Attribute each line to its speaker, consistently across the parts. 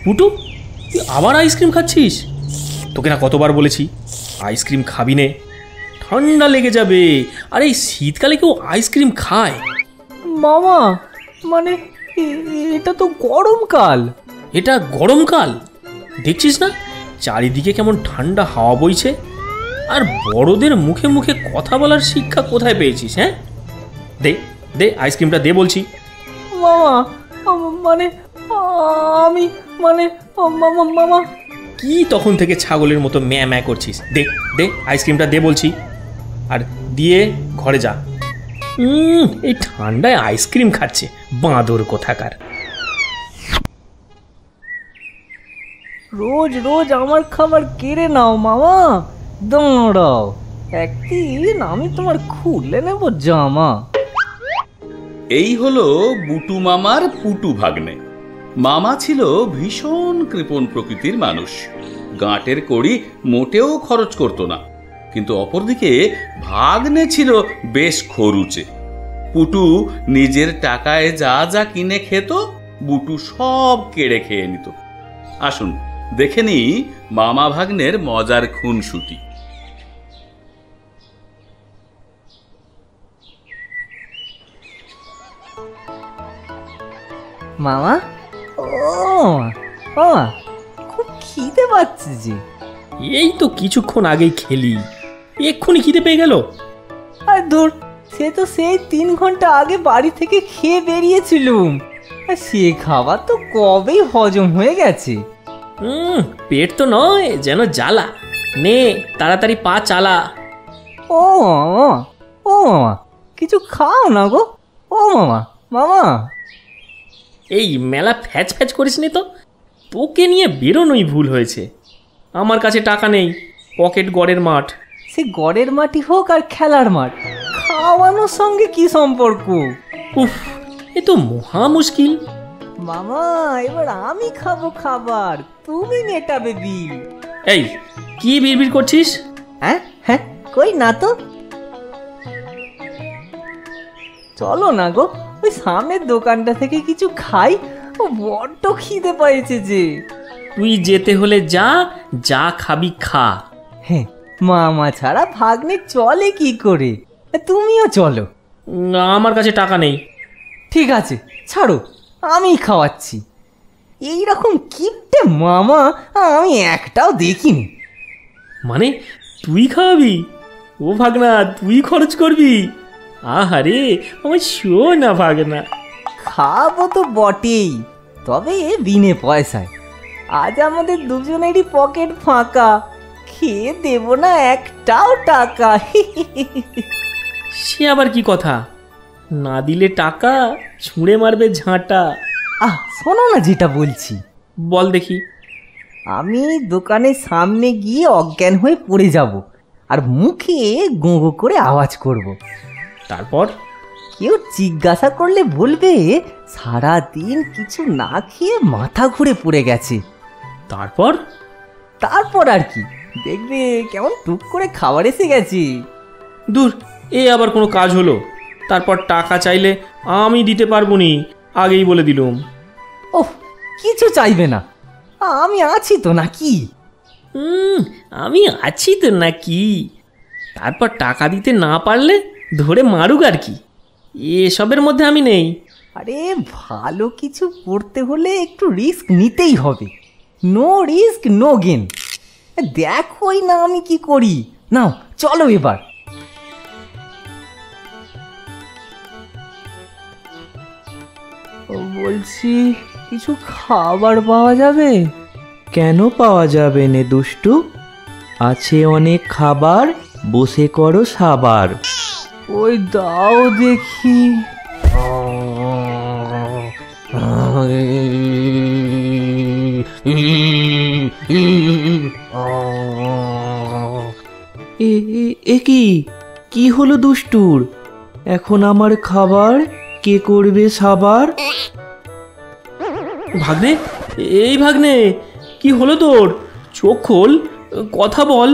Speaker 1: পুটু, তুই আবার আইসক্রিম খাচ্ছিস? তোকে না কতবার বলেছি আইসক্রিম খাবি নে, ঠান্ডা লেগে যাবে। আর এই শীতকালে কেউ আইসক্রিম খায়?
Speaker 2: মামা মানে এটা তো গরমকাল।
Speaker 1: এটা গরমকাল, দেখছিস না চারিদিকে কেমন ঠান্ডা হাওয়া বইছে। আর বড়দের মুখে মুখে কথা বলার শিক্ষা কোথায় পেয়েছিস? হ্যাঁ, দে দে আইসক্রিমটা দে বলছি।
Speaker 2: মামা মানে আমি মানে মামা মামা
Speaker 1: কি তখন থেকে ছাগলের মতো ম্যা ম্যা করছিস? দে দে আইসক্রিমটা দে বলছি, আর দিয়ে ঘরে যা। এই ঠান্ডায় আইসক্রিম খাচ্ছে বাঁদর কোথাকার।
Speaker 2: রোজ রোজ আমার খাবার কেড়ে নাও মামা, দাঁড়াও একদিন আমি তোমার খুলে নেব জামা।
Speaker 3: এই হলো বুটু মামার পুটু ভাগ্নে। মামা ছিল ভীষণ কৃপণ প্রকৃতির মানুষ, গাঁটের কড়ি মোটেও খরচ করত না। কিন্তু অপরদিকে ভাগ্নে ছিল বেশ খরুচে। পুটু নিজের টাকায় যা যা কিনে খেত, বুটু সব কেড়ে খেয়ে নিত। আসুন দেখে নিই মামা ভাগ্নের মজার খুনসুটি।
Speaker 2: মামা ও মামা, খুব খিদে পাচ্ছে যে।
Speaker 1: এই তো কিছুক্ষণ আগেই খেলি, এক্ষুনি খিদে পেয়ে গেল।
Speaker 2: আর ধর, সে তো সেই 3 ঘন্টা আগে বাড়ি থেকে খেয়ে বেরিয়েছিলুম, আর সে খাবার তো কবেই হজম হয়ে গেছে।
Speaker 1: পেট তো নয় যেন জ্বালা। নে তাড়াতাড়ি পা চালা।
Speaker 2: ও মামা, ও মামা কিছু খাও না গো। ও মামা, মামা
Speaker 1: এই মেলা ফ্যাচ ফ্যাচ করিস নি তো, তোকে নিয়ে বেরোনোই ভুল হয়েছে। আমার কাছে টাকা নেই, পকেট গড়ের মাঠ।
Speaker 2: সে গড়ের মাটি হোক আর খেলার মাঠ, খাওয়ানোর সঙ্গে কি সম্পর্ক?
Speaker 1: উফ, এ তো মহা মুশকিল।
Speaker 2: মামা এবার আমি খাবো খাবার, তুমি মেটাবে বিল।
Speaker 1: এই কি বিড়বিড় করছিস?
Speaker 2: হ্যাঁ হ্যাঁ, কই না তো। চলো না গো, ওই সামনের দোকানটা থেকে কিছু খাই, ও বড্ড খিদে পাইছে যে।
Speaker 1: তুই যেতে হলে যা, যা খাবি খা।
Speaker 2: হ্যাঁ, মামা ছাড়া ভাগ্নে চলে কি করে? তুমিও চলো।
Speaker 1: আমার কাছে টাকা নেই।
Speaker 2: ঠিক আছে ছাড়ো, আমি খাওয়াচ্ছি। এইরকম কিপটে মামা আমি একটাও দেখিনি।
Speaker 1: মানে তুই খাওয়াবি? ও ভাগনা, তুই খরচ করবি? আহারে আমার শোনা ভাগনা।
Speaker 2: খাবো তো বটেই, তবে বিনে পয়সায়। আজ আমাদের দুজনেরই পকেট ফাঁকা, খেয়ে দেব না একটাও টাকা।
Speaker 1: সে আবার কি কথা? না দিলে টাকা ছুঁড়ে মারবে ঝাঁটা।
Speaker 2: শোনো না যেটা বলছি।
Speaker 1: বল দেখি।
Speaker 2: আমি দোকানের সামনে গিয়ে অজ্ঞান হয়ে পড়ে যাব, আর মুখে গো গো করে আওয়াজ করব।
Speaker 1: তারপর
Speaker 2: কেউ জিজ্ঞাসা করলে বলবে সারা দিন কিছু না খেয়ে মাথা ঘুরে পড়ে গেছে।
Speaker 1: তারপর
Speaker 2: তারপর আর কি, দেখবে কেমন টুক করে খাবার এসে গেছে।
Speaker 1: দূর, এ আবার কোনো কাজ হলো? তারপর টাকা চাইলে আমি দিতে পারবো নি, আগেই বলে দিলুম।
Speaker 2: ওহ, কিছু চাইবে না, আমি আছি তো নাকি।
Speaker 1: আমি আছি তো নাকি। তারপর টাকা দিতে না পারলে ধরে মারুক আর কি, এসবের মধ্যে আমি নেই।
Speaker 2: আরে ভালো কিছু করতে হলে একটু রিস্ক নিতেই হবে। No risk no gain. দেখোই না আমি কি করি। নাও চলো এবার। বলছি কিছু খাবার পাওয়া যাবে?
Speaker 4: কেন পাওয়া যাবে নে দুষ্টু, আছে অনেক খাবার, বসে করো সাবার।
Speaker 2: ওই দাও দেখি।
Speaker 4: এ কি হলো দুষ্টুর? এখন আমার খাবার কে করবে সাবার?
Speaker 1: ভাগ্নে, এই ভাগ্নে, কি হলো তোর? চোখ খোল, কথা বল।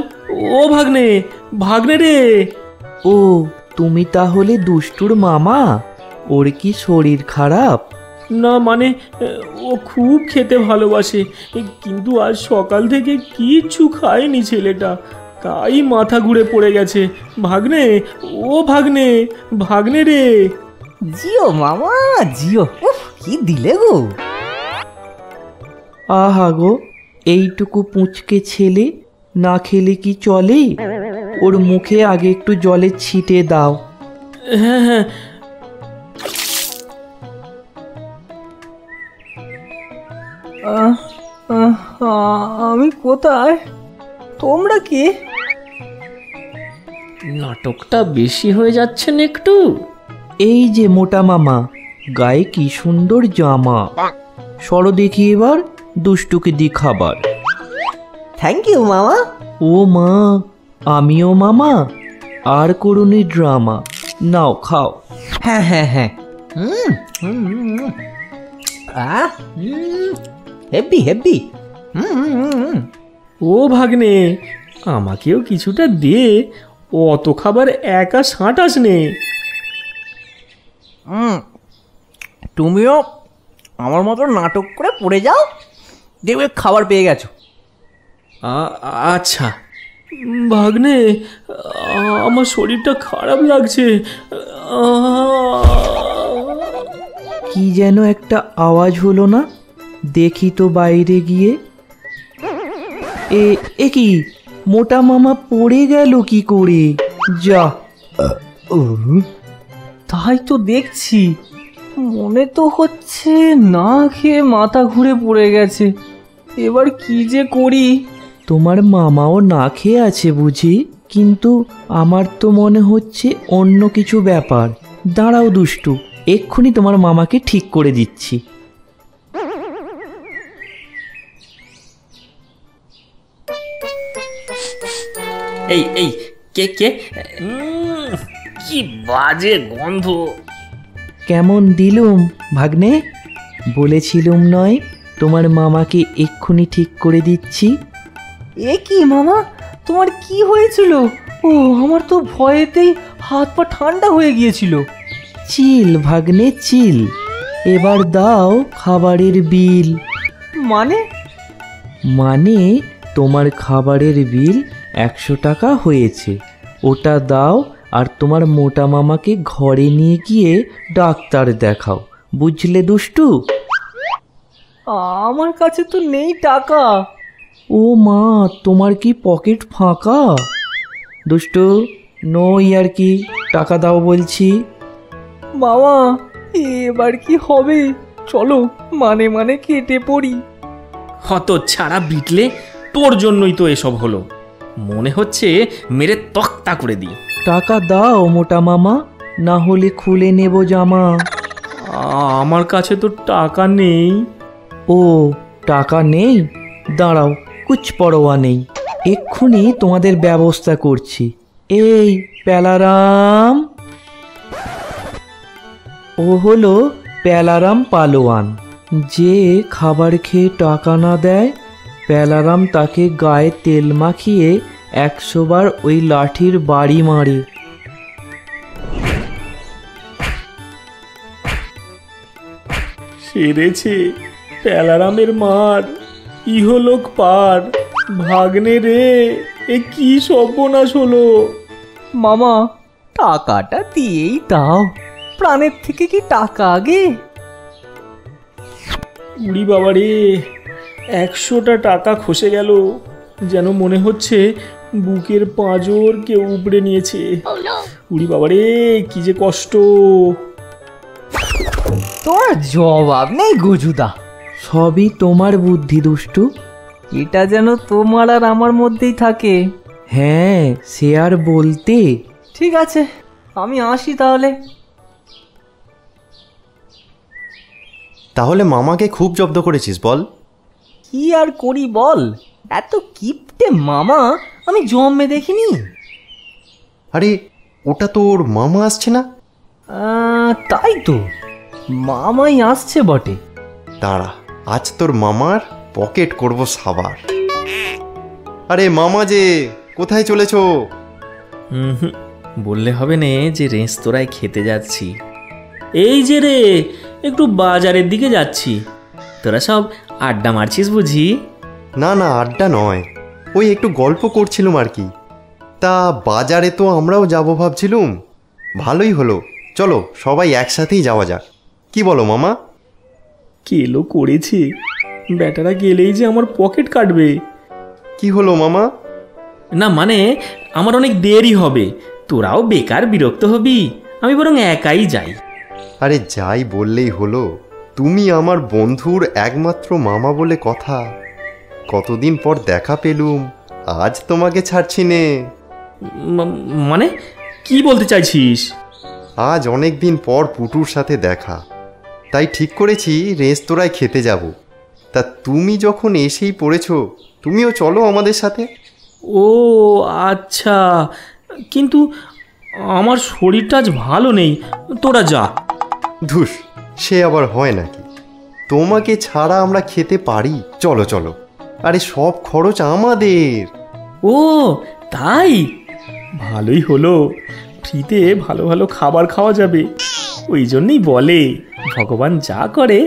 Speaker 1: ও ভাগ্নে, ভাগ্নে রে।
Speaker 4: ও তুমি তাহলে দুষ্টুর মামা? ওর কি শরীর খারাপ?
Speaker 1: না মানে ও খুব খেতে ভালোবাসে, কিন্তু আজ সকাল থেকে কিচ্ছু খায়নি ছেলেটা, তাই মাথা ঘুরে পড়ে গেছে। ভাগ্নে, ও ভাগ্নে, ভাগ্নে রে।
Speaker 2: জিও মামা জিও, উফ কি দিলে গো।
Speaker 4: আহা গো, এইটুকু পুঁচকে ছেলে না খেলে কি চলে? ওর মুখে আগে একটু জলের ছিটে দাও।
Speaker 1: হ্যাঁ হ্যাঁ।
Speaker 2: আমি কোথায়, তোমরা কে?
Speaker 1: নাটকটা বেশি হয়ে যাচ্ছে না একটু?
Speaker 4: এই যে মোটা মামা, গায়ে কি সুন্দর জামা। সরো দেখি এবার দুষ্টুকে দি খাবার।
Speaker 2: থ্যাংক ইউ মামা।
Speaker 4: ও মা, আমিও মামা, আর করুনি ড্রামা। নাও খাও।
Speaker 2: হ্যাঁ হ্যাঁ হ্যাঁ, হেভি হেভি।
Speaker 1: ও ভাগ্নে, আমাকেও কিছুটা দে, অত খাবার একা সাঁটাস নে।
Speaker 2: তুমিও আমার মতো নাটক করে পড়ে যাও, দেখবে খাবার পেয়ে গেছো।
Speaker 1: আচ্ছা ভাগ্নে, আমার শরীরটা খারাপ লাগছে।
Speaker 4: কি যেন একটা আওয়াজ হলো না, দেখি তো বাইরে গিয়ে। এ কি, মোটা মামা পড়ে গেল কি করে? যা,
Speaker 2: তাই তো দেখছি, মনে তো হচ্ছে না খেয়ে মাথা ঘুরে পড়ে গেছে। এবার কি যে করি।
Speaker 4: তোমার মামাও না খেয়ে আছে বুঝি, কিন্তু আমার তো মনে হচ্ছে অন্য কিছু ব্যাপার। দাঁড়াও দুষ্টু, এক্ষুনি তোমার মামাকে ঠিক করে দিচ্ছি।
Speaker 1: এই এই, কে কে? কি বাজে গন্ধ।
Speaker 4: কেমন দিলুম ভাগ্নে? বলেছিলুম নয়, তোমার মামাকে এক্ষুনি ঠিক করে দিচ্ছি।
Speaker 2: এ কি মামা, তোমার কি হয়েছিল? ও, আমার তো ভয়েতেই হাত পা ঠান্ডা হয়ে গিয়েছিল।
Speaker 4: চিল ভাগ্নে চিল, এবার দাও খাবারের বিল। মানে তোমার খাবারের বিল 100 টাকা হয়েছে, ওটা দাও আর তোমার মোটা মামাকে ঘরে নিয়ে গিয়ে ডাক্তার দেখাও, বুঝলে দুষ্টু?
Speaker 2: আমার কাছে তো নেই টাকা।
Speaker 4: ও মা, তোমার কি পকেট ফাঁকা? দুষ্টু, নো ইয়ার কি, টাকা দাও বলছি।
Speaker 2: মামা, এবার কি হবে? চলো মানে মানে কেটে পড়ি।
Speaker 1: হত ছাড়া বিটলে, তোর জন্যই তো এসব হলো। মনে হচ্ছে মেরে তক্তা করে দিই।
Speaker 4: টাকা দাও মোটা মামা, না হলে খুলে নেব জামা।
Speaker 1: আমার কাছে তো টাকা নেই।
Speaker 4: ও, টাকা নেই? দাঁড়াও, কুছ পরোয়া নেই, এক্ষুনি তোমাদের ব্যবস্থা করছি। এই প্যালারাম, ও হলো প্যালারাম পালোয়ান। যে খাবার খেয়ে টাকা না দেয়, প্যালারাম তাকে গায়ে তেল মাখিয়ে 100 বার ওই লাঠির বাড়ি মারে।
Speaker 1: সেরেছে প্যালারামের মার, ইহলোক পার। ভাগ্নে রে, এ কি সর্বনাশ হলো।
Speaker 2: মামা, টাকাটা দিয়েই দাও, প্রাণের থেকে কি টাকা আগে?
Speaker 1: উড়ি বাবা রে, 100টা টাকা খসে গেল, যেন মনে হচ্ছে বুকের পাঁজর কেউ উপড়ে নিয়েছে। উড়ি বাবা রে, কি যে কষ্ট।
Speaker 2: তোমার জবাব নেই গজুদা।
Speaker 4: সবই তোমার বুদ্ধি দুষ্টু।
Speaker 2: এটা যেন তোমার আর আমার মধ্যেই থাকে।
Speaker 4: হ্যাঁ, সে আর বলতে।
Speaker 2: ঠিক আছে, আমি আসি তাহলে।
Speaker 5: তাহলে মামাকে খুব জব্দ করেছিস বল?
Speaker 2: কি আর করি বল, এত কিপটে মামা আমি জন্মে দেখিনি।
Speaker 5: আরে, ওটা তোর মামা আসছে না?
Speaker 2: তাই তো, মামাই আসছে বটে।
Speaker 5: দাঁড়া, আজ তোর মামার পকেট করব সাবার। আরে মামা যে, কোথায় চলেছো?
Speaker 1: বললে হবে না যে রেস্তোরাঁয় খেতে যাচ্ছি। এই যে রে, একটু বাজারের দিকে যাচ্ছি। তোরা সব আড্ডা মারছিস বুঝি?
Speaker 5: না না, আড্ডা নয়, ওই একটু গল্প করছিলাম আর কি। তা বাজারে তো আমরাও যাব ভাবছিলুম। ভালোই হলো, চলো সবাই একসাথেই যাওয়া যাক। কি বলো মামা?
Speaker 1: কেলো করেছে, বেটারা গেলেই যে আমার পকেট কাটবে।
Speaker 5: কি হলো মামা?
Speaker 1: না মানে আমার অনেক দেরি হবে, তোরাও বেকার বিরক্ত হবি, আমি বরং একাই যাই।
Speaker 5: আরে যাই বললেই হলো, তুমি আমার বন্ধুর একমাত্র মামা বলে কথা। কতদিন পর দেখা পেলুম, আজ তোমাকে ছাড়ছি নে।
Speaker 1: মানে কি বলতে চাইছিস?
Speaker 5: আজ অনেক দিন পর পুটুর সাথে দেখা, তাই ঠিক করেছি রেস্তোরাঁয় খেতে যাব। তা তুমি যখন এসেই পড়েছো, তুমিও চলো আমাদের সাথে।
Speaker 1: ও আচ্ছা, কিন্তু আমার শরীরটা আজ ভালো নেই, তোরা যা।
Speaker 5: ধুস, সে আবার হয় নাকি? তোমাকে ছাড়া আমরা খেতে পারি? চলো চলো, আরে সব খরচ আমাদের।
Speaker 1: ও তাই, ভালোই হলো, ফ্রিতে ভালো ভালো খাবার খাওয়া যাবে। ওই জন্যই বলে ভগবান যা করে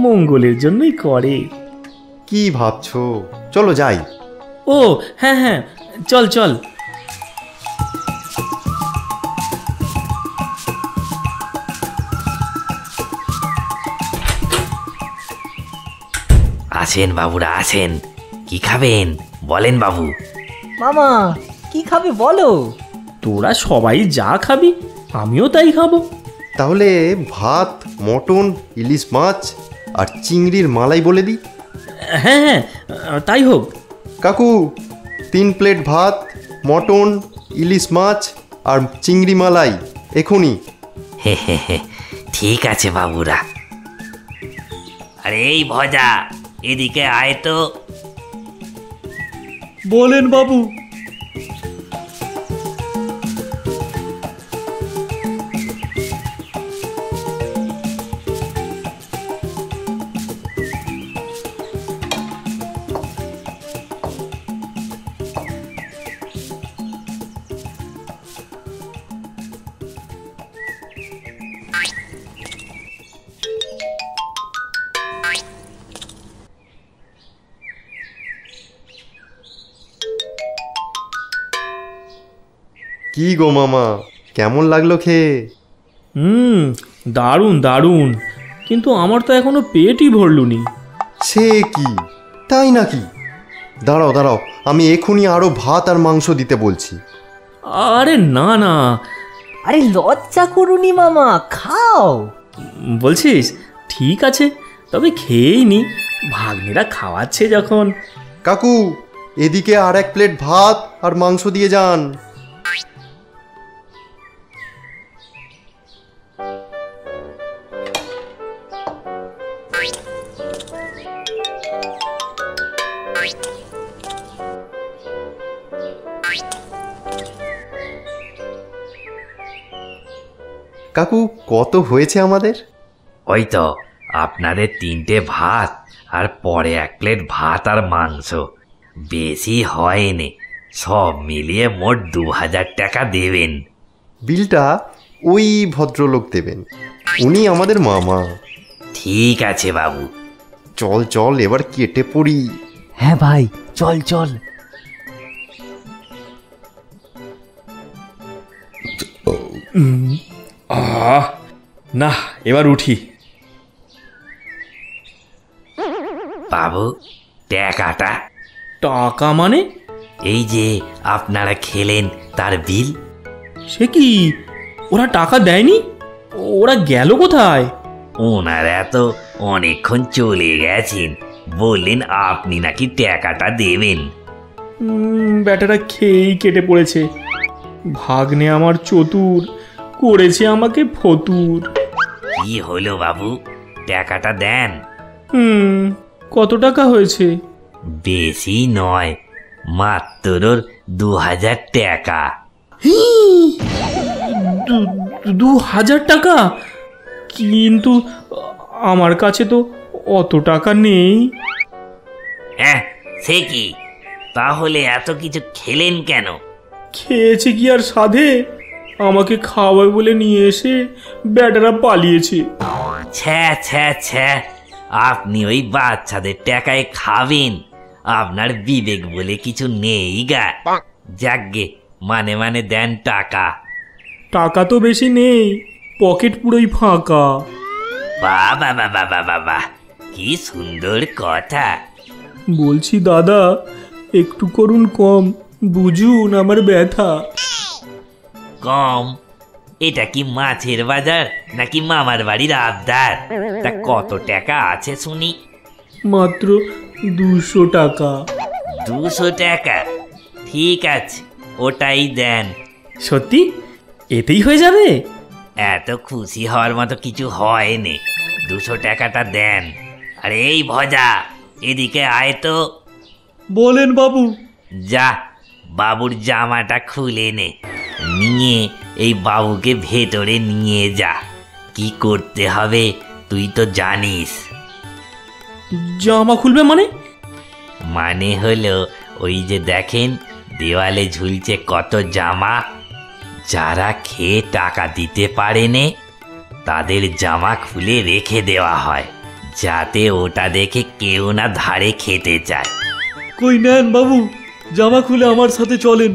Speaker 1: মঙ্গলের জন্যই করে।
Speaker 5: কি ভাবছো? চলো যাই।
Speaker 1: ও হ্যাঁ হ্যাঁ, চল চল।
Speaker 6: আসেন বাবুরা আসেন, কি খাবেন বলেন বাবু?
Speaker 2: মামা কি খাবে বলো?
Speaker 1: তোরা সবাই যা খাবি আমিও তাই খাবো।
Speaker 5: তাহলে ভাত, মটন, ইলিশ মাছ আর চিংড়ির মালাই বলে দিই।
Speaker 1: হ্যাঁ হ্যাঁ, তাই হোক।
Speaker 5: কাকু, 3 প্লেট ভাত, মটন, ইলিশ মাছ আর চিংড়ি মালাই এখনই।
Speaker 6: হে হে হে, ঠিক আছে বাবুরা। আরে এই ভজা, এদিকে আয় তো।
Speaker 4: বলেন বাবু।
Speaker 5: কি গো মামা, কেমন লাগলো খেয়ে?
Speaker 1: দারুণ দারুণ, কিন্তু আমার তো এখনো পেটই ভরলুনি।
Speaker 5: সে কি, তাই নাকি? দাঁড়াও দাঁড়াও, আমি এখনই আরো ভাত আর মাংস দিতে বলছি।
Speaker 1: আরে না না,
Speaker 2: আরে লজ্জা করুনি মামা, খাও।
Speaker 1: বলছিস? ঠিক আছে, তবে খেয়েই নি, ভাগ্নিরা খাওয়াচ্ছে যখন।
Speaker 5: কাকু, এদিকে আর 1 প্লেট ভাত আর মাংস দিয়ে যান। কাকু, কত হয়েছে আমাদের?
Speaker 6: ওই তো আপনাদের 3টে ভাত আর পরে 1 প্লেট ভাত আর মাংস, বেশি হয়নি। সব মিলিয়ে মোট 2000 টাকা দেবেন।
Speaker 5: বিলটা ওই ভদ্রলোক দেবেন, উনি আমাদের মামা।
Speaker 6: ঠিক আছে বাবু।
Speaker 5: চল চল, এবার কেটে পড়ি।
Speaker 2: হ্যাঁ ভাই, চল চল।
Speaker 1: আহ না, এবার উঠি।
Speaker 6: বাবু, টাকাটা?
Speaker 1: টাকা মানে?
Speaker 6: এই যে আপনারা খেলেন তার বিল।
Speaker 1: সে কি, ওরা টাকা দেয়নি? ওরা গেল কোথায়?
Speaker 6: ওনারা তো অনেকক্ষণ চলে গেছেন, বললেন আপনি নাকি টাকাটা দেবেন।
Speaker 1: ব্যাটারা খেয়েই কেটে পড়েছে। ভাগ্নে আমার চতুর, করেছে আমাকে ফতুর।
Speaker 6: কি হলো বাবু, টাকাটা দেন।
Speaker 1: কত টাকা হয়েছে?
Speaker 6: বেশি নয়, মাত্র 2000 টাকা।
Speaker 1: 2000 টাকা? কিন্তু আমার কাছে তো অত টাকা নেই।
Speaker 6: হ্যাঁ, সে কি, তাহলে এত কিছু খেলেন কেন?
Speaker 1: খেয়েছে কি আর সাধে, আমাকে খাওয়াবে বলে নিয়ে এসে ব্যাটারা পালিয়েছে।
Speaker 6: ছ্যা ছ্যা ছ্যা, আপনি ওই বাচ্চাদের টাকায় খাবেন? আপনার বিবেক বলে কিছু নেই গা। যাকগে, মানে মানে দেন টাকা।
Speaker 1: টাকা তো বেশি নেই, পকেট পুরোই ফাঁকা।
Speaker 6: বাবা বাবা বাবা বাহ, কি সুন্দর কথা।
Speaker 1: বলছি দাদা, একটু করুন কম, বুঝুন আমার ব্যথা।
Speaker 6: কম? এটা কি মাছের বাজার নাকি মামার বাড়ির আবদার? তা কত টাকা আছে শুনি?
Speaker 1: মাত্র 200 টাকা।
Speaker 6: 200 টাকা? ঠিক আছে, ওটাই দেন।
Speaker 1: সত্যি? এতেই হয়ে যাবে?
Speaker 6: এত খুশি হওয়ার মতো কিছু হয়নি। 200 টাকাটা দেন। আরে এই ভজা, এদিকে আয় তো।
Speaker 4: বলেন বাবু।
Speaker 6: যা, বাবুর জামাটা খুলে নে, নিয়ে এই বাবুকে ভেতরে নিয়ে যা। কি করতে হবে তুই তো জানিস।
Speaker 1: জামা খুলবে মানে?
Speaker 6: মানে হলো ওই যে দেখেন দেওয়ালে ঝুলছে কত জামা, যারা খেয়ে টাকা দিতে পারেনে তাদের জামা খুলে রেখে দেওয়া হয়, যাতে ওটা দেখে কেউ না ধারে খেতে চায়।
Speaker 4: কই নেন বাবু, জামা খুলে আমার সাথে চলেন।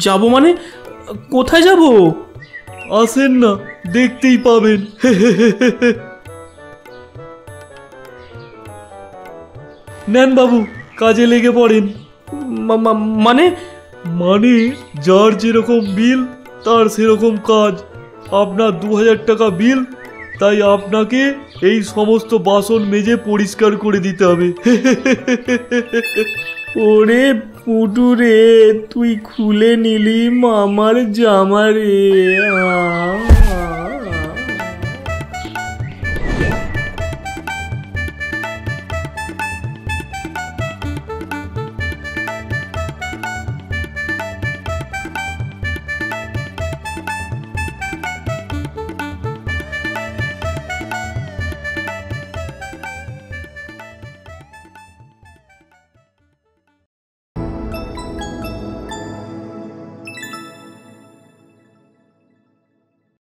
Speaker 1: যাব মানে? কোথায় যাব?
Speaker 4: আসেন না, দেখতেই পাবেন। নেন বাবু, কাজে লেগে পড়েন।
Speaker 1: মানে?
Speaker 4: মানে যার যেরকম বিল তার সেরকম কাজ। আপনার 2000 টাকা বিল, তাই আপনাকে এই সমস্ত বাসন মেজে পরিষ্কার করে দিতে হবে।
Speaker 1: ওরে পুটু রে, তুই খুলে নিলি মামার জামা রে।